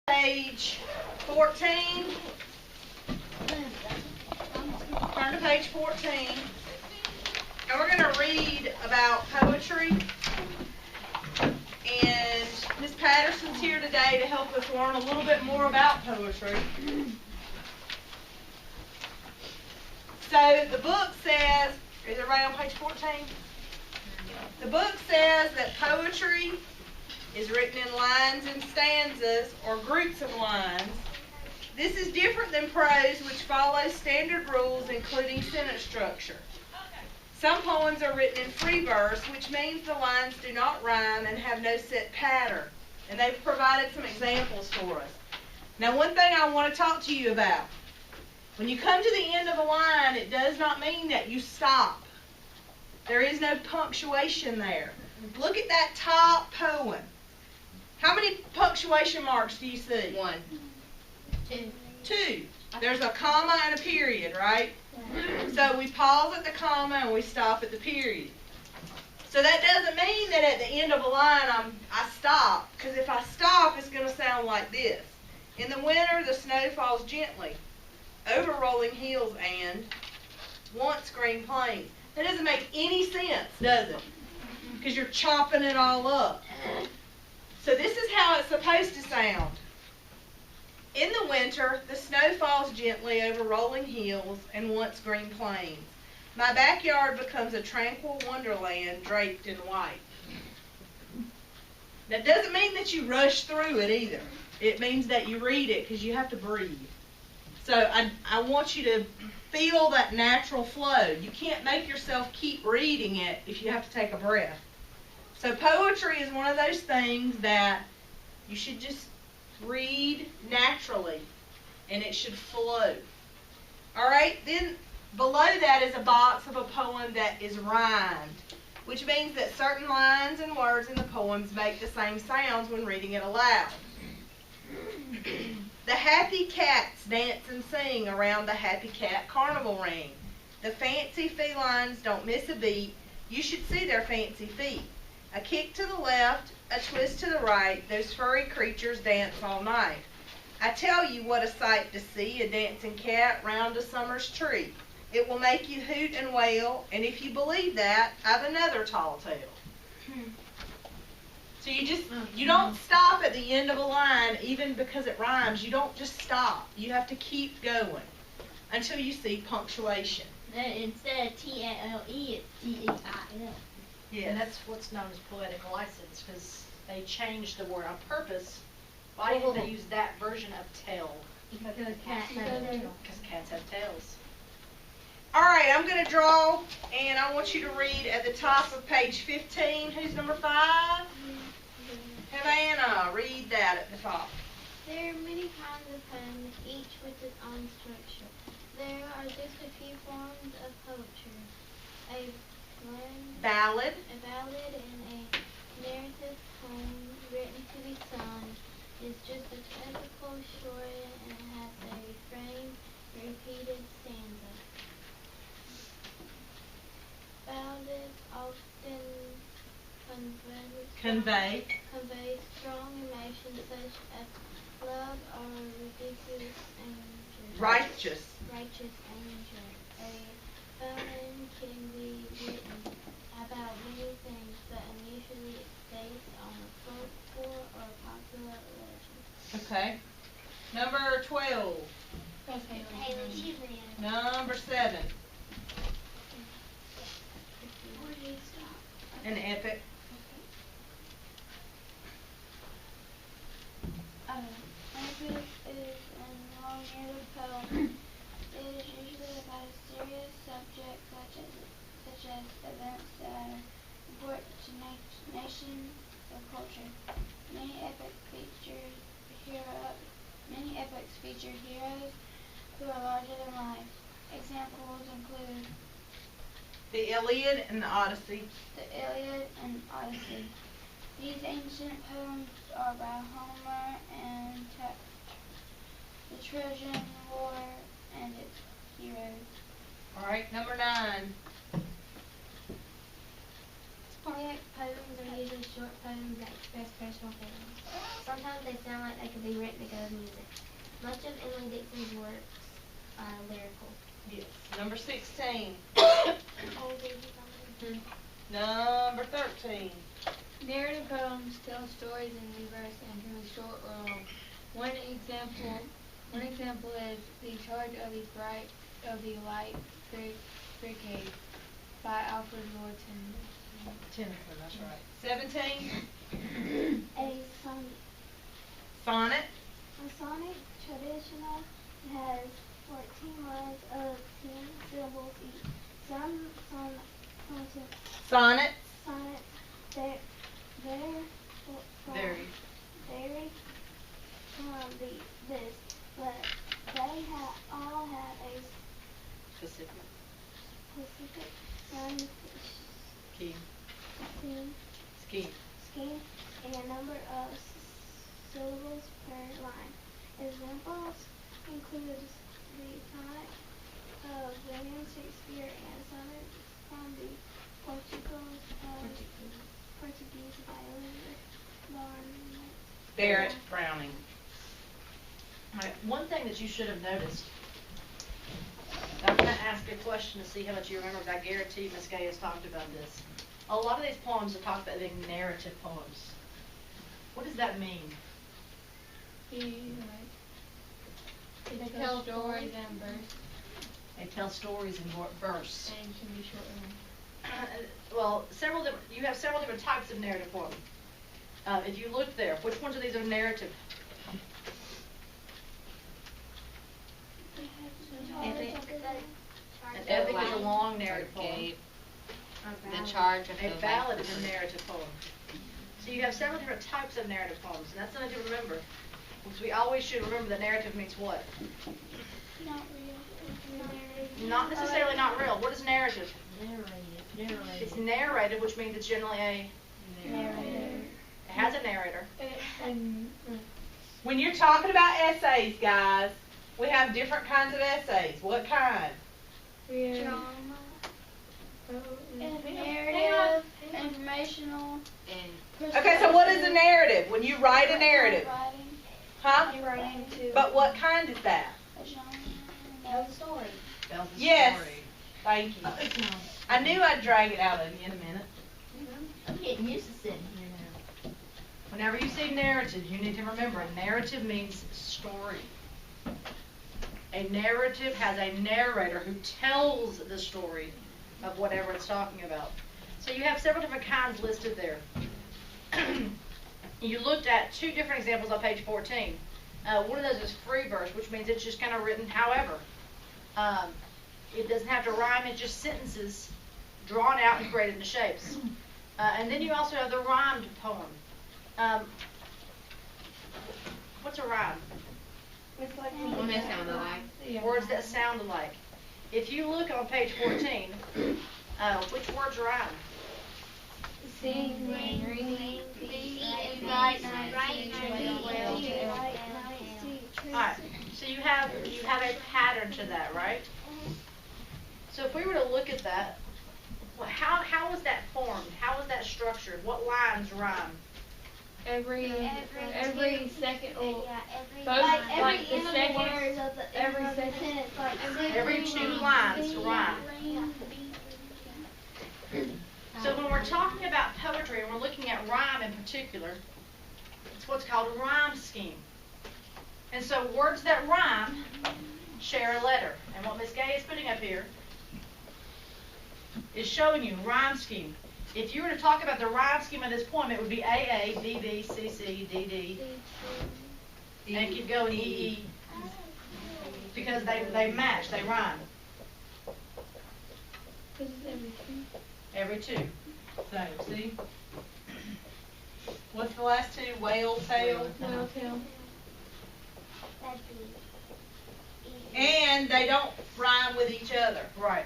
Page 14. Turn to page 14. And we're going to read about poetry. And Miss Patterson's here today to help us learn a little bit more about poetry. So the book says, is everybody on page 14? The book says that poetry is written in lines and stanzas or groups of lines. This is different than prose, which follows standard rules including sentence structure. Some poems are written in free verse, which means the lines do not rhyme and have no set pattern. And they've provided some examples for us. Now, one thing I want to talk to you about. When you come to the end of a line, it does not mean that you stop. There is no punctuation there. Look at that top poem. How many punctuation marks do you see? 1. 2. There's a comma and a period, right? So we pause at the comma and we stop at the period. So that doesn't mean that at the end of a line I stop, because if I stop, it's going to sound like this. In the winter, the snow falls gently over rolling hills and once green plains. That doesn't make any sense, does it? Because you're chopping it all up. So this is how it's supposed to sound. In the winter, the snow falls gently over rolling hills and once green plains. My backyard becomes a tranquil wonderland draped in white. That doesn't mean that you rush through it either. It means that you read it because you have to breathe. So I want you to feel that natural flow. You can't make yourself keep reading it if you have to take a breath. So poetry is one of those things that you should just read naturally, and it should flow. All right, then below that is a box of a poem that is rhymed, which means that certain lines and words in the poems make the same sounds when reading it aloud. The happy cats dance and sing around the happy cat carnival ring. The fancy felines don't miss a beat. You should see their fancy feet. A kick to the left, a twist to the right, those furry creatures dance all night. I tell you what a sight to see, a dancing cat round a summer's tree. It will make you hoot and wail, and if you believe that, I've another tall tale. So you don't stop at the end of a line, even because it rhymes. You don't just stop. You have to keep going until you see punctuation. Instead of T-A-L-E, it's T-E-I-L. Yeah, And that's what's known as poetic license, because they changed the word on purpose. Why didn't they use that version of tail? Because cats have a tail. Because cats have tails. All right, I'm going to draw, and I want you to read at the top of page 15. Who's number 5? Havana, read that at the top. There are many kinds of poems, each with its own structure. There are just a few forms of poetry. A Ballad. ballad and a narrative poem written to be sung is just a typical story and has a refrain, repeated stanza. Ballads often convey strong emotions such as love or ridiculous anger. Righteous anger. A poem can be written about many things, but usually it's based on a folklore or popular legend. Okay. Number 12. Number 7. Where do you stop? An epic. Epic is an long-handed poem. It is usually about a serious subject such as events that are important to nations or culture. Many epics feature heroes who are larger than life. Examples include The Iliad and the Odyssey. These ancient poems are by Homer and the Trojan War and its heroes. All right, number 9. Poetic poems are usually short poems that express personal feelings. Sometimes they sound like they could be written to go with music. Much of Emily Dixon's works are lyrical. Yes. Number 16. Oh, did you Number 13. Narrative poems tell stories in new verse and can be short or long. One example is The Charge of the Light Brigade by Alfred Lord Tennyson, that's right. 17. A sonnet. Sonnet. A sonnet traditional has 14 lines of 10 syllables each. Some Sonnets. vary from this, but they all have a Specific. specific rhyme scheme and a number of syllables per line. Examples include the sonnet of William Shakespeare and sonnets from the Portuguese by Elizabeth Barrett. Browning. All right, one thing that you should have noticed, I'm going to ask a question to see how much you remember, but I guarantee Ms. Gay has talked about this. A lot of these poems are talked about being narrative poems. What does that mean? They tell stories and verse. They tell stories in verse. And can be short and Well, you have several different types of narrative poems. If you look there, which ones of these are narrative? An epic is a long narrative poem. The Charge of A the ballad is a narrative poem. So you have several different types of narrative poems, and that's something to remember. Because we always should remember that narrative means what? not real. Not necessarily not real. What is narrative? Narrated. It's narrated, which means it's generally a... Narrator. It has a narrator. When you're talking about essays, guys, we have different kinds of essays. What kind? Drama. Narrative. Informational. Okay, so what is a narrative? When you write a narrative, huh? Writing to But what kind is that? a genre. Tell the story. Tells the Yes. story. Thank you. I knew I'd drag it out of you in a minute. I'm getting used to sitting here now. Whenever you say narrative, you need to remember a narrative means story. A narrative has a narrator who tells the story of whatever it's talking about. So you have several different kinds listed there. You looked at two different examples on page 14. One of those is free verse, which means it's just kind of written however. It doesn't have to rhyme, it's just sentences drawn out and created into shapes. And then you also have the rhymed poem. What's a rhyme? One that sound alike. Words that sound alike. If you look on page 14, which words rhyme? Sing, ring, Alright, so you have a pattern to that, right? So if we were to look at that, how was that formed? How was that structured? What lines rhyme? Every second or Like the second every second Every two lines rhyme. So when we're talking about poetry and we're looking at rhyme in particular, it's what's called a rhyme scheme. And so words that rhyme share a letter. And what Ms. Gay is putting up here is showing you rhyme scheme. If you were to talk about the rhyme scheme of this poem, it would be AA, BB, CC, DD, and keep going, EE, because they match, they rhyme. Every two. So, see? What's the last two? Whale tail? Whale tail. And they don't rhyme with each other. Right.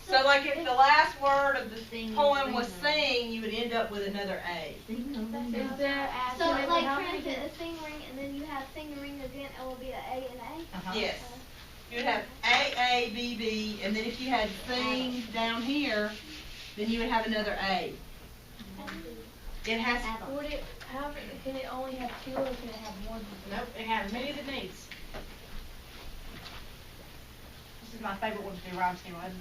So, like if the last word of the poem was sing, you would end up with another A. Is there So like for instance, a sing ring, and then you have sing ring again, it will be an A and A. Uh-huh. Yes. You would have A, B, B, and then if you had sing down here, then you would have another A. It has, How can it only have two or can it have more than two? Nope, it has many as it needs. This is my favorite one to do rhyme scheme with.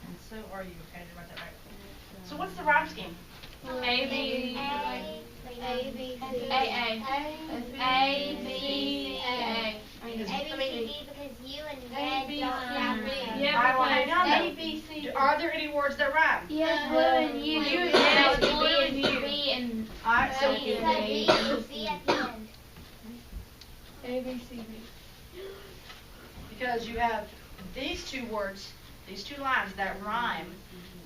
And so are you. Okay, did I write that right? So what's the rhyme scheme? A, B, A, B, C, A, A, A, B, C, A. A, B, C, D, because you and Red B, don't C, have D. red. Yeah, I will hang on A, though. B, C. Are there any words that rhyme? Yes, blue and you. You, Yeah, yes, blue and you. B and Alright, so So B and C at the end. A, B, C, B. because you have these two words, these two lines that rhyme,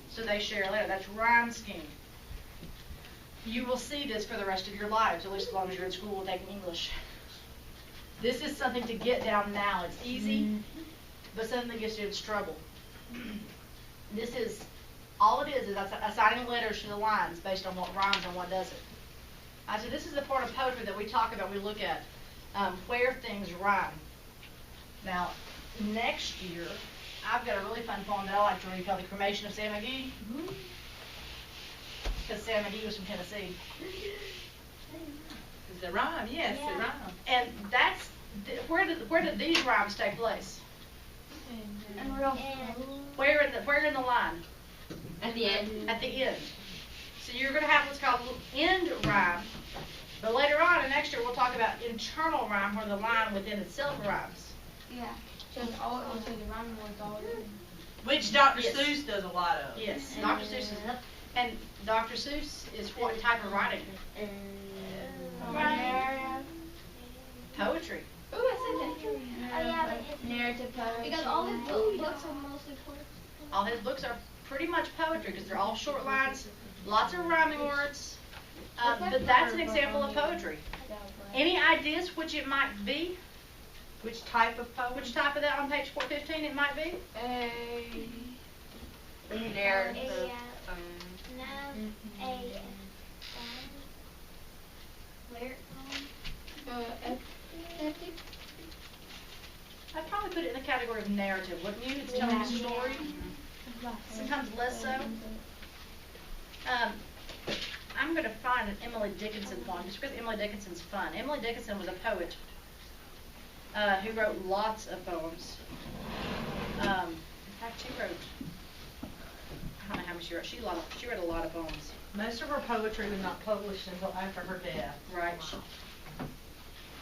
so they share a letter. That's rhyme scheme. You will see this for the rest of your lives, at least as long as you're in school taking English. This is something to get down now. It's easy, but something that gets you in trouble. This is, all it is assigning letters to the lines based on what rhymes and what doesn't. So this is the part of poetry that we talk about, we look at, where things rhyme. Now, next year, I've got a really fun poem that I like to read called The Cremation of Sam McGee. Because Sam McGee was from Tennessee. Does it rhyme? Yes, it rhymes. And that's, where did these rhymes take place? And real. Where in the line? At the end. At the end. So you're going to have what's called end rhyme. But later on, and next year, we'll talk about internal rhyme, where the line within itself rhymes. Yeah. So it's all, so the rhyming words all in. Which Dr. Yes. Seuss does a lot of. Yes, Dr. Seuss is, and Dr. Seuss is what type of writing? Poetry. Ooh, I said that. Oh yeah, but it's Narrative poetry. because all his books are mostly poetry. All his books are pretty much poetry because they're all short lines, lots of rhyming words. But that's an example of poetry. Any ideas which it might be? Which type of poetry? Which type of that on page 415 it might be? Narrative. I'd probably put it in the category of narrative, wouldn't you? It's telling a story. Sometimes less so. I'm going to find an Emily Dickinson poem, just because Emily Dickinson's fun. Emily Dickinson was a poet who wrote lots of poems. In fact, she wrote, I don't know how many she wrote. She wrote a lot of poems. Most of her poetry was not published until after her death. Right.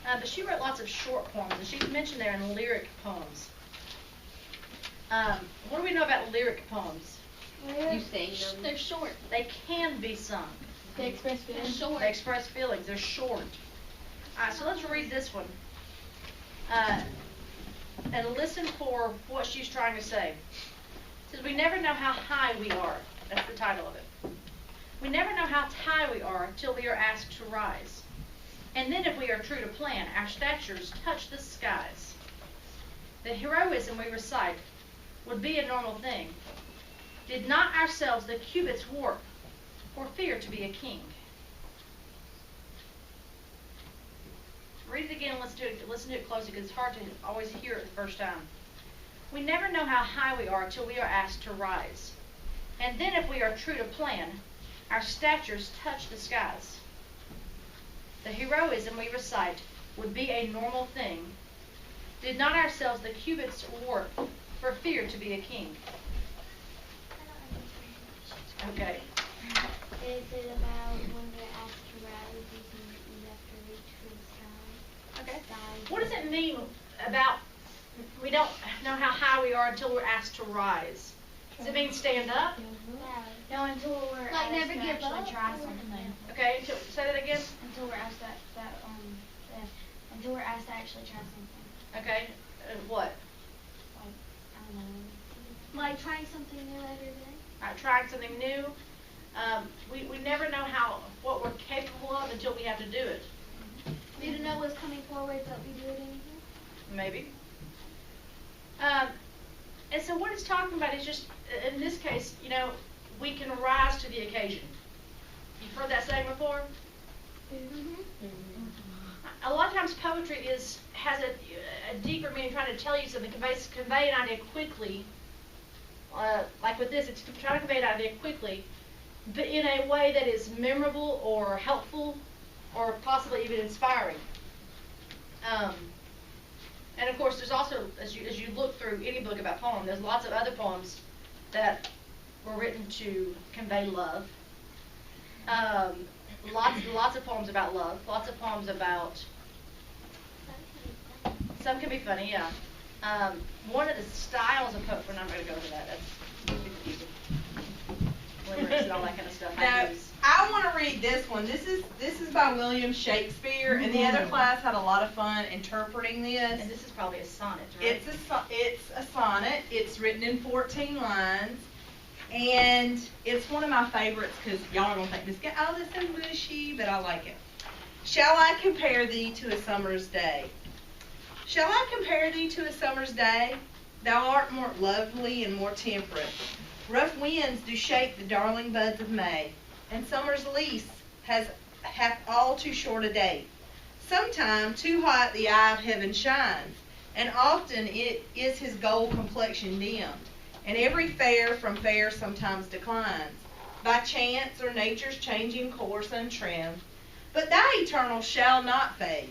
But she wrote lots of short poems, and she's mentioned there in lyric poems. What do we know about lyric poems? You sing them. They're short. They can be sung. They express feelings. Short. They express feelings. They're short. So let's read this one. And listen for what she's trying to say. It says, we never know how high we are. That's the title of it. We never know how high we are till we are asked to rise. And then if we are true to plan, our statures touch the skies. The heroism we recite would be a normal thing. Did not ourselves the cubits warp for fear to be a king? Read it again and listen to it closely because it's hard to always hear it the first time. We never know how high we are till we are asked to rise. And then if we are true to plan, our statures touch the skies. The heroism we recite would be a normal thing. Did not ourselves the cubits warp for fear to be a king? Okay. Is it about when they're asked to rise, you have to reach for the sky? Okay. Sky. What does it mean about we don't know how high we are until we're asked to rise? Does it mean stand up? No, until we're Like asked never to give actually up. try something. Okay, say that again. Until we're asked until we're asked to actually try something. Okay, what? Like, I don't know. Like trying something new every day. Trying something new. We never know what we're capable of until we have to do it. We didn't know what's coming forward, but we do it anyway. Maybe. And so what it's talking about is just, in this case, we can rise to the occasion. You've heard that saying before? A lot of times poetry has a deeper meaning, trying to tell you something, convey an idea quickly. Like with this, it's trying to convey an idea quickly, but in a way that is memorable or helpful or possibly even inspiring. And of course, there's also, as you look through any book about poem, there's lots of other poems that were written to convey love. Lots of poems about love. Lots of poems about. Some can be funny, yeah. One of the styles of poetry. I'm not going to go into that. That's confusing. Limericks and all that kind of stuff. Now, I want to read this one. This is by William Shakespeare, and the other class had a lot of fun interpreting this. And this is probably a sonnet, right? It's a sonnet. It's written in 14 lines, and it's one of my favorites because y'all are going to think this guy, oh, this is mushy, but I like it. Shall I compare thee to a summer's day? Shall I compare thee to a summer's day? Thou art more lovely and more temperate. Rough winds do shake the darling buds of May, and summer's lease hath all too short a date. Sometime too hot the eye of heaven shines, and often it is his gold complexion dimmed, and every fair from fair sometimes declines, by chance or nature's changing course untrimmed. But thy eternal shall not fade,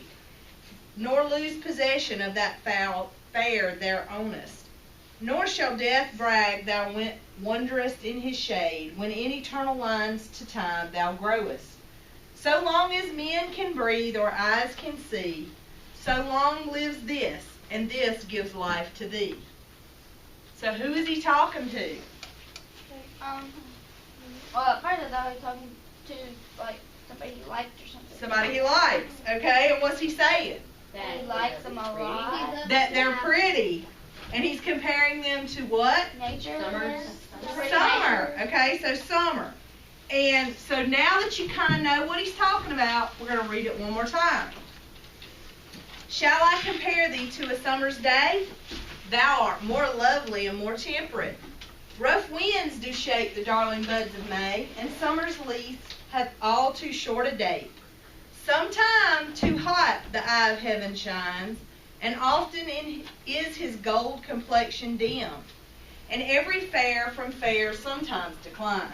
nor lose possession of that fair thou ownest. Nor shall death brag thou wanderest in his shade, when in eternal lines to time thou growest. So long as men can breathe or eyes can see, so long lives this, and this gives life to thee. So who is he talking to? Well, first I thought he was talking to, like, somebody he liked or something. Somebody he likes, okay? And what's he saying? He likes them a lot. That they're pretty. And he's comparing them to what? Nature. Summer. Okay, so summer. And so now that you kind of know what he's talking about, we're going to read it one more time. Shall I compare thee to a summer's day? Thou art more lovely and more temperate. Rough winds do shake the darling buds of May, and summer's lease hath all too short a date. Sometime too hot the eye of heaven shines, and often is his gold complexion dimmed, and every fair from fair sometimes declines,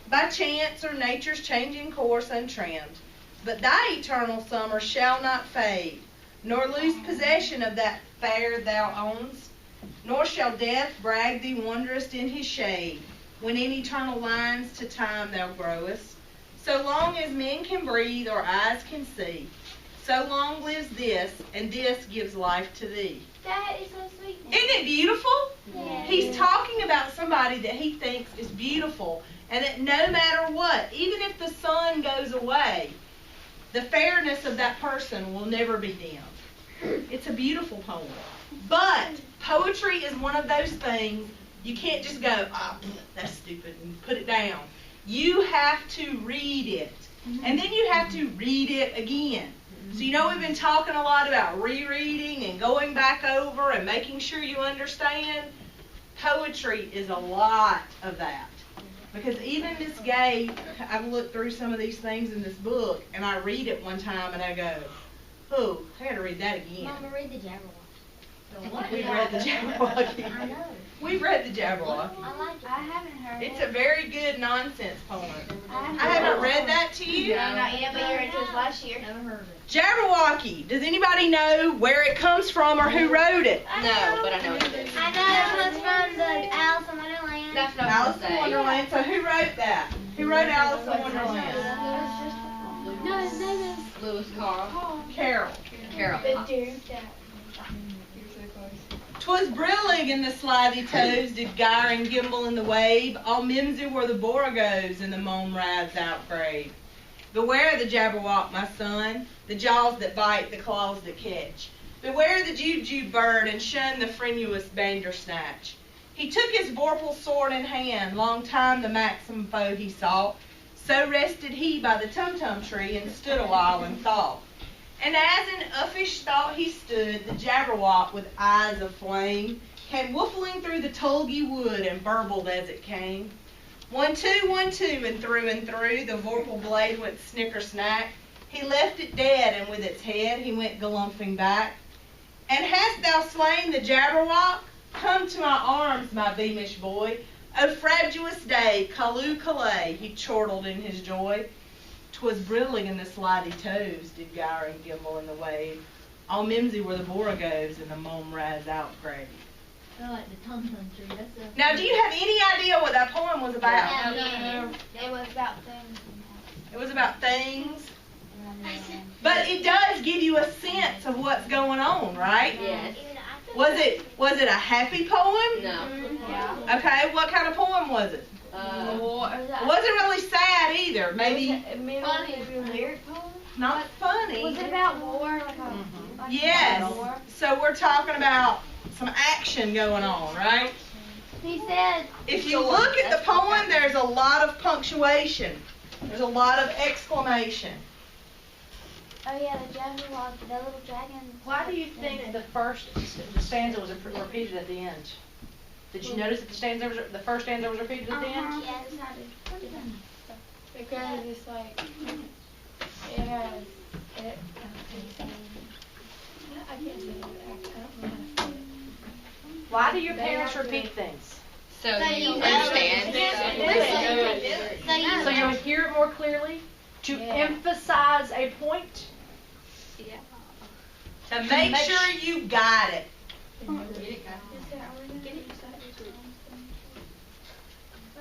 by chance or nature's changing course untrimmed. But thy eternal summer shall not fade, nor lose possession of that fair thou ownest, nor shall death brag thee wanderest in his shade, when in eternal lines to time thou growest. So long as men can breathe or eyes can see, so long lives this, and this gives life to thee. That is so sweet. Isn't it beautiful? Yeah. He's talking about somebody that he thinks is beautiful, and that no matter what, even if the sun goes away, the fairness of that person will never be dimmed. It's a beautiful poem. But poetry is one of those things you can't just go, oh, that's stupid, and put it down. You have to read it. And then you have to read it again. So you know we've been talking a lot about rereading and going back over and making sure you understand. Poetry is a lot of that. Because even Miss Gay, I've looked through some of these things in this book, and I read it one time and I go, oh, I got to read that again. Mama, read the Jabberwocky. We've read the Jabberwocky. I know. We've read the Jabberwocky. I like it. I haven't heard It's it. a very good nonsense poem. I I haven't read that to you. No, not yet, but you read it to us last year. Never heard of it. Jabberwocky. Does anybody know where it comes from or who wrote it? No, but I know what it is. I know it was from the Alice in Wonderland. That's not Alice what in I'm saying. Wonderland. So who wrote that? Who wrote Alice in Wonderland? No, his name is Lewis Carl. Carol. Carol. "'Twas brillig in the slithy toes did gyre and gimble in the wave. All mimsy were the borogoves in the moan raths outgrave. Beware the Jabberwock, my son, the jaws that bite, the claws that catch. Beware the Jewjew bird, and shun the frenuous bandersnatch. He took his vorpal sword in hand, long time the maxim foe he sought. So rested he by the tum-tum tree, and stood awhile in thought. And as in uffish thought he stood, the Jabberwock with eyes of flame came woofling through the tulgey wood and burbled as it came. 1, 2, and through, the vorpal blade went snicker snack. He left it dead, and with its head he went galumphing back. And hast thou slain the Jabberwock? Come to my arms, my beamish boy. O frabjous day, Callooh Callay, he chortled in his joy. 'Twas brillig in the slidey toes, did gyre and gimble in the wave. All mimsy were the borogoves, and the mome raz out grave. I like the tum-tum tree. That's a... Now, do you have any idea what that poem was about? No. It was about things. It was about things. But it does give you a sense of what's going on, right? Yes. Was it a happy poem? No. Yeah. Okay, what kind of poem was it? It wasn't really sad either. Maybe not funny. Was it about war? Yes. So we're talking about some action going on, right? He said. If you look at the poem, there's a lot of punctuation. There's a lot of exclamation. Oh yeah, the Jabberwock, the little dragon. Why do you think the stanza was repeated at the end? Did you notice that the first stanza was repeated at the end? Yes. Because it's like, it has, it, I can't say it, I don't know how to say it. Why do your parents repeat things? So you understand. So you would hear it more clearly? To emphasize a point? To make sure you got it.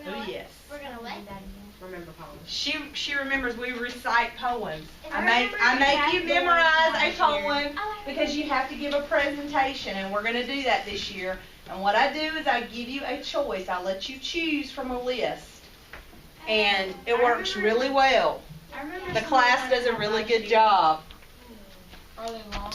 Oh yes. We're gonna let that again. Remember poems. She remembers we recite poems. I make you memorize a poem because you have to give a presentation, and we're going to do that this year. And what I do is I give you a choice. I let you choose from a list, and it works really well. The class does a really good job. Are they long?